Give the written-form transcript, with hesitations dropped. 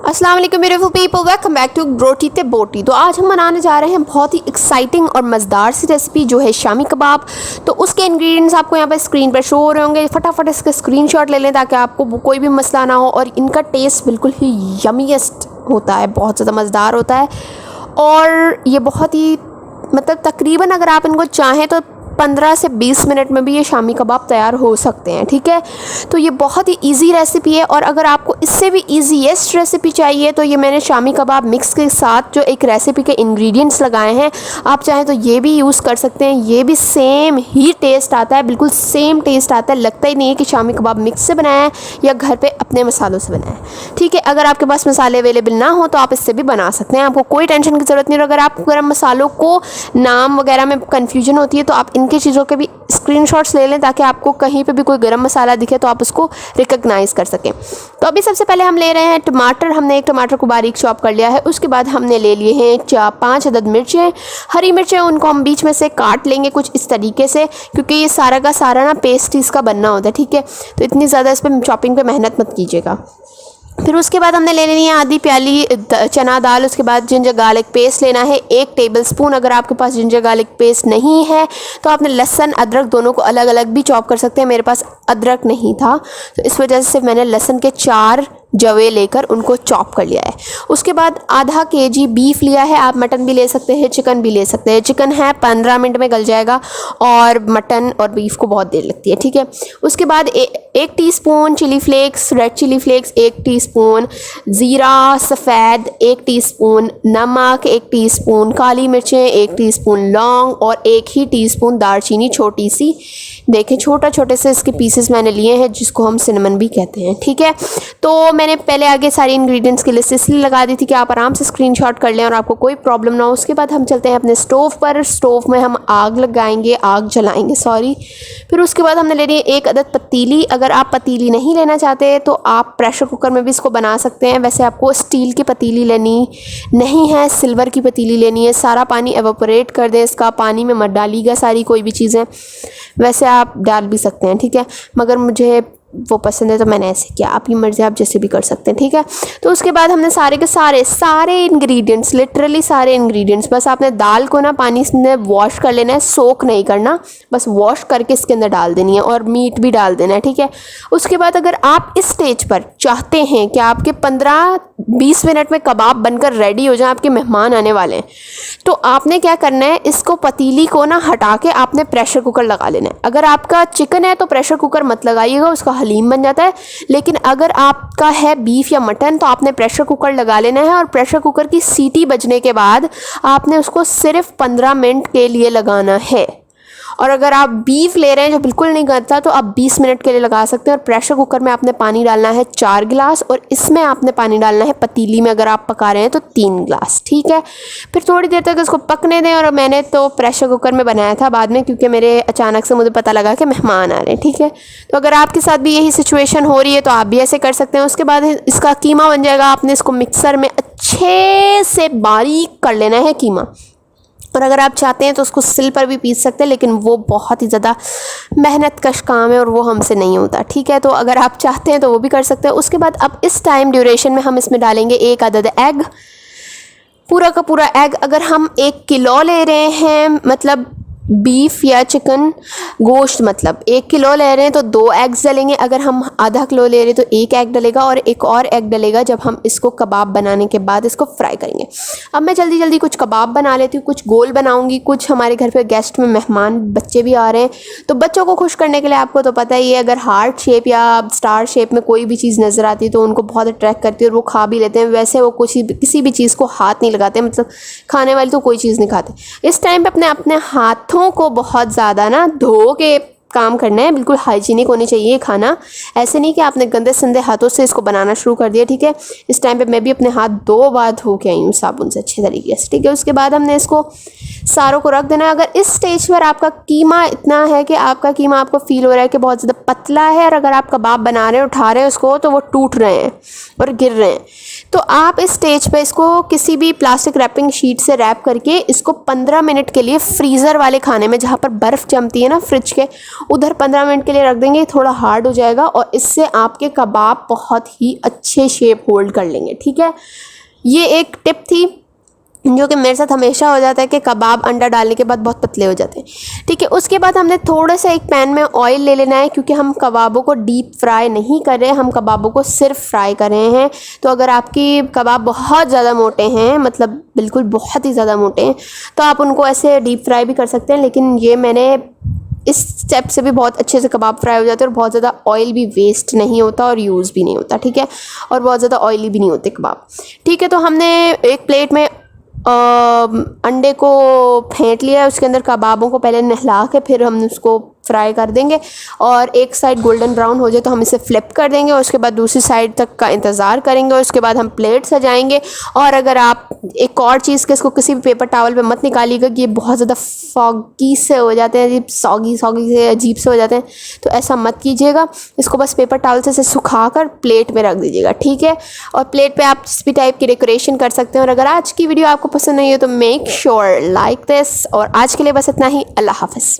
अस्सलाम वालेकुम beautiful people, welcome back to Roti te Boti. तो आज हम बनाने जा रहे हैं बहुत ही एक्साइटिंग और मज़ेदार सी रेसिपी जो है शामी कबाब। तो उसके इंग्रेडिएंट्स आपको यहाँ पर स्क्रीन पर शो हो रहे होंगे। फटाफट इसके स्क्रीनशॉट ले लें ताकि आपको कोई भी मसला ना हो। और इनका टेस्ट बिल्कुल ही यमीएस्ट होता है, बहुत ज़्यादा मज़ेदार होता है। और ये बहुत ही मतलब तकरीबन अगर आप इनको चाहें तो 15 से 20 मिनट में भी ये शामी कबाब तैयार हो सकते हैं। ठीक है, तो ये बहुत ही इजी रेसिपी है। और अगर आपको इससे भी इजीएस्ट रेसिपी चाहिए तो ये मैंने शामी कबाब मिक्स के साथ जो एक रेसिपी के इंग्रेडिएंट्स लगाए हैं, आप चाहें तो ये भी यूज़ कर सकते हैं। ये भी सेम ही टेस्ट आता है, बिल्कुल सेम टेस्ट आता है। लगता ही नहीं है कि शामी कबाब मिक्स से बनाया है या घर पर अपने मसालों से बनाया है। ठीक है, अगर आपके पास मसाले अवेलेबल ना हो तो आप इससे भी बना सकते हैं, आपको कोई टेंशन की ज़रूरत नहीं। और अगर आप गर्म मसालों को नाम वगैरह में कन्फ्यूजन होती है तो आप इनकी चीज़ों के भी स्क्रीनशॉट्स ले लें ताकि आपको कहीं पे भी कोई गरम मसाला दिखे तो आप उसको रिकग्नाइज़ कर सकें। तो अभी सबसे पहले हम ले रहे हैं टमाटर। हमने एक टमाटर को बारीक चॉप कर लिया है। उसके बाद हमने ले लिए हैं 5 अदद मिर्चें, हरी मिर्चें। उनको हम बीच में से काट लेंगे कुछ इस तरीके से, क्योंकि ये सारा का सारा ना पेस्ट इसका बनना होता है। ठीक है, तो इतनी ज़्यादा इस पर चॉपिंग पे मेहनत मत कीजिएगा। फिर उसके बाद हमने ले लेनी है आधी प्याली चना दाल। उसके बाद जिंजर गार्लिक पेस्ट लेना है 1 टेबलस्पून। अगर आपके पास जिंजर गार्लिक पेस्ट नहीं है तो आपने लहसुन अदरक दोनों को अलग अलग भी चॉप कर सकते हैं। मेरे पास अदरक नहीं था तो इस वजह से मैंने लहसुन के 4 जवे लेकर उनको चॉप कर लिया है। उसके बाद आधा केजी बीफ लिया है। आप मटन भी ले सकते हैं, चिकन भी ले सकते हैं। चिकन है 15 मिनट में गल जाएगा और मटन और बीफ को बहुत देर लगती है। ठीक है, उसके बाद 1 teaspoon chili flakes, red chili flakes 1 teaspoon, ज़ीरा सफ़ेद 1 टीस्पून, नमक 1 टीस्पून, काली मिर्चें 1 टीस्पून, लौंग और 1 ही टीस्पून दालचीनी छोटी सी। देखें छोटे छोटे से इसके पीसेस मैंने लिए हैं जिसको हम सिनेमन भी कहते हैं। ठीक है, तो मैंने पहले आगे सारी इंग्रेडिएंट्स की लिस्ट इसलिए लगा दी थी कि आप आराम से स्क्रीनशॉट कर लें और आपको कोई प्रॉब्लम ना हो। उसके बाद हम चलते हैं अपने स्टोव पर। स्टोव में हम आग लगाएंगे, आग जलाएंगे सॉरी। फिर उसके बाद हमने लेनी है 1 अदद पतीली। अगर आप पतीली नहीं लेना चाहते तो आप प्रेशर कुकर में भी इसको बना सकते हैं। वैसे आपको स्टील की पतीली लेनी नहीं है, सिल्वर की पतीली लेनी है। सारा पानी एवोपरेट कर दें इसका, पानी में मत डालिएगा सारी कोई भी चीज़ें। वैसे आप डाल भी सकते हैं, ठीक है, मगर मुझे वो पसंद है तो मैंने ऐसे किया। आपकी मर्ज़ी, आप जैसे भी कर सकते हैं। ठीक है, तो उसके बाद हमने सारे के सारे इंग्रेडिएंट्स, लिटरली सारे इंग्रेडिएंट्स, बस आपने दाल को ना पानी में वॉश कर लेना है, सोक नहीं करना, बस वॉश करके इसके अंदर डाल देनी है और मीट भी डाल देना है। ठीक है, उसके बाद अगर आप इस स्टेज पर चाहते हैं कि आपके 15-20 मिनट में कबाब बनकर रेडी हो जाए, आपके मेहमान आने वाले हैं, तो आपने क्या करना है, इसको पतीली को ना हटा के आपने प्रेशर कुकर लगा लेना है। अगर आपका चिकन है तो प्रेशर कुकर मत लगाइएगा, उसका हलीम बन जाता है। लेकिन अगर आपका है बीफ या मटन तो आपने प्रेशर कुकर लगा लेना है और प्रेशर कुकर की सीटी बजने के बाद आपने उसको सिर्फ 15 मिनट के लिए लगाना है। और अगर आप बीफ ले रहे हैं जो बिल्कुल नहीं गलता तो आप 20 मिनट के लिए लगा सकते हैं। और प्रेशर कुकर में आपने पानी डालना है 4 गिलास और इसमें आपने पानी डालना है पतीली में अगर आप पका रहे हैं तो 3 गिलास। ठीक है, फिर थोड़ी देर तक इसको पकने दें। और मैंने तो प्रेशर कुकर में बनाया था बाद में, क्योंकि मेरे अचानक से मुझे पता लगा कि मेहमान आ रहे हैं। ठीक है, तो अगर आपके साथ भी यही सिचुएशन हो रही है तो आप भी ऐसे कर सकते हैं। उसके बाद इसका कीमा बन जाएगा। आपने इसको मिक्सर में अच्छे से बारीक कर लेना है कीमा। और अगर आप चाहते हैं तो उसको सिल पर भी पीस सकते हैं, लेकिन वो बहुत ही ज़्यादा मेहनत कश काम है और वो हमसे नहीं होता। ठीक है, तो अगर आप चाहते हैं तो वो भी कर सकते हैं। उसके बाद अब इस टाइम ड्यूरेशन में हम इसमें डालेंगे 1 अदद एग, पूरा का पूरा एग। अगर हम 1 किलो ले रहे हैं, मतलब बीफ या चिकन गोश्त, मतलब 1 किलो ले रहे हैं तो 2 एग्स डलेंगे। अगर हम आधा किलो ले रहे हैं तो 1 एग डलेगा और एक और एग डलेगा जब हम इसको कबाब बनाने के बाद इसको फ्राई करेंगे। अब मैं जल्दी जल्दी कुछ कबाब बना लेती हूँ, कुछ गोल बनाऊँगी। कुछ हमारे घर पे गेस्ट में मेहमान बच्चे भी आ रहे हैं, तो बच्चों को खुश करने के लिए आपको तो पता ही है, अगर हार्ट शेप या स्टार शेप में कोई भी चीज़ नज़र आती है तो उनको बहुत अट्रैक्ट करती है और वो खा भी लेते हैं। वैसे वो किसी भी चीज़ को हाथ नहीं लगाते, मतलब खाने वाले तो कोई चीज़ नहीं खाते। इस टाइम पर अपने हाथों को बहुत ज़्यादा ना धो के काम करना है, बिल्कुल हाइजीनिक होनी चाहिए खाना। ऐसे नहीं कि आपने गंदे संदे हाथों से इसको बनाना शुरू कर दिया। ठीक है, इस टाइम पे मैं भी अपने हाथ 2 बार धो के आई हूँ साबुन से अच्छे तरीके से। ठीक है, उसके बाद हमने इसको सारों को रख देना है। अगर इस स्टेज पर आपका कीमा इतना है कि आपका कीमा आपको फील हो रहा है कि बहुत ज़्यादा पतला है, और अगर आप कबाब बना रहे हैं, उठा रहे हैं उसको, तो वो टूट रहे हैं और गिर रहे हैं, तो आप इस स्टेज पे इसको किसी भी प्लास्टिक रैपिंग शीट से रैप करके इसको 15 मिनट के लिए फ्रीज़र वाले खाने में, जहाँ पर बर्फ़ जमती है ना फ्रिज के, उधर 15 मिनट के लिए रख देंगे। थोड़ा हार्ड हो जाएगा और इससे आपके कबाब बहुत ही अच्छे शेप होल्ड कर लेंगे। ठीक है, ये एक टिप थी जो कि मेरे साथ हमेशा हो जाता है कि कबाब अंडा डालने के बाद बहुत पतले हो जाते हैं। ठीक है, उसके बाद हमने थोड़ा सा एक पैन में ऑयल ले लेना है, क्योंकि हम कबाबों को डीप फ्राई नहीं कर रहे हैं, हम कबाबों को सिर्फ फ्राई कर रहे हैं। तो अगर आपकी कबाब बहुत ज़्यादा मोटे हैं, मतलब बिल्कुल बहुत ही ज़्यादा मोटे हैं, तो आप उनको ऐसे डीप फ्राई भी कर सकते हैं। लेकिन ये मैंने इस स्टेप से भी बहुत अच्छे से कबाब फ्राई हो जाते हैं और बहुत ज़्यादा ऑयल भी वेस्ट नहीं होता और यूज़ भी नहीं होता। ठीक है, और बहुत ज़्यादा ऑयली भी नहीं होते कबाब। ठीक है, तो हमने एक प्लेट में अंडे को फेंट लिया है, उसके अंदर कबाबों को पहले नहला के फिर हम उसको फ्राई कर देंगे, और एक साइड गोल्डन ब्राउन हो जाए तो हम इसे फ्लिप कर देंगे, और उसके बाद दूसरी साइड तक का इंतज़ार करेंगे, और उसके बाद हम प्लेट सजाएंगे। और अगर आप एक और चीज़ के इसको किसी भी पेपर टावल पे मत निकालिएगा कि ये बहुत ज़्यादा फॉगी से हो जाते हैं, सॉगी से अजीब से हो जाते हैं, तो ऐसा मत कीजिएगा। इसको बस पेपर टावल से सुखा कर प्लेट में रख दीजिएगा। ठीक है, और प्लेट पे आप जिस भी टाइप की डेकोरेशन कर सकते हैं। और अगर आज की वीडियो आपको पसंद नहीं है तो मेक श्योर लाइक दिस। और आज के लिए बस इतना ही। अल्लाह हाफ़िज़।